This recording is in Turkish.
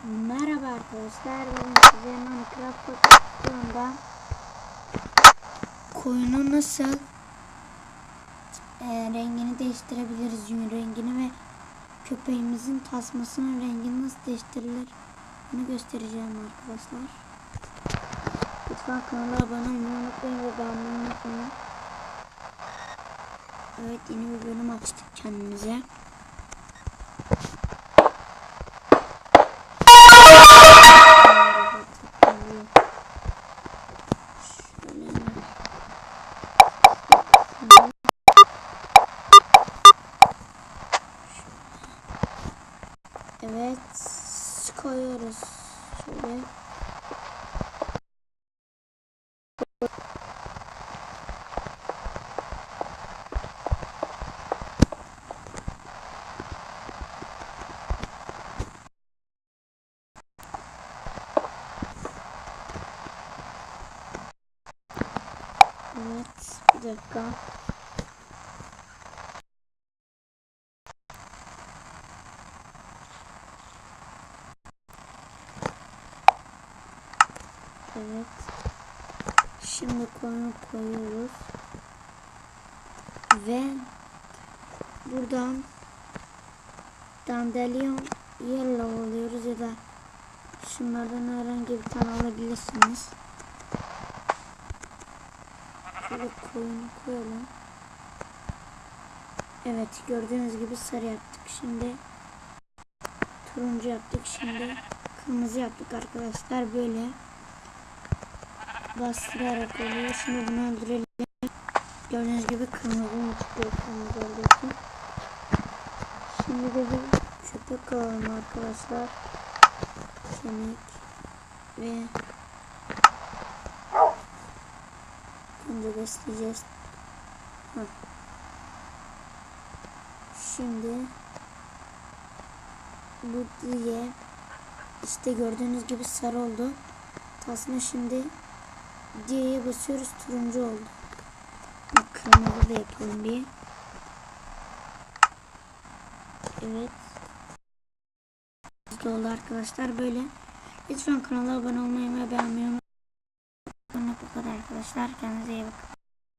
Merhaba arkadaşlar, bugün size Minecraft pozisyonda koyunu nasıl rengini değiştirebiliriz, yün rengini ve köpeğimizin tasmasının rengini nasıl değiştirilir bunu göstereceğim arkadaşlar. Lütfen kanala abone olmayı unutmayın ve beğenmeyi unutmayın. Evet, yeni bir bölüm açtık kendimize. Evet, koyuyoruz şöyle. Evet, bir dakika. Evet. Şimdi koyunu koyuyoruz. Ve buradan dandelion yellow alıyoruz ya da şunlardan herhangi bir tane alabilirsiniz. Şöyle koyunu koyalım. Evet, gördüğünüz gibi sarı yaptık. Şimdi turuncu yaptık. Şimdi kırmızı yaptık arkadaşlar. Böyle bastırarak oluyor. Şimdi bunu öldürelim. Gördüğünüz gibi kırmızı mı çıkıyor? Kırmızı olduğu için. Şimdi de bir köpek alalım arkadaşlar. Kemik ve önce besleyeceğiz. Şimdi bu diye işte gördüğünüz gibi sarı oldu. Aslında şimdi diye'ye basıyoruz, turuncu oldu. Kırmızı da yapalım bir. Evet. Oldu arkadaşlar böyle. Lütfen kanala abone olmayı ve beğenmeyi unutmayın. Bu kadar arkadaşlar. Kendinize iyi bakın.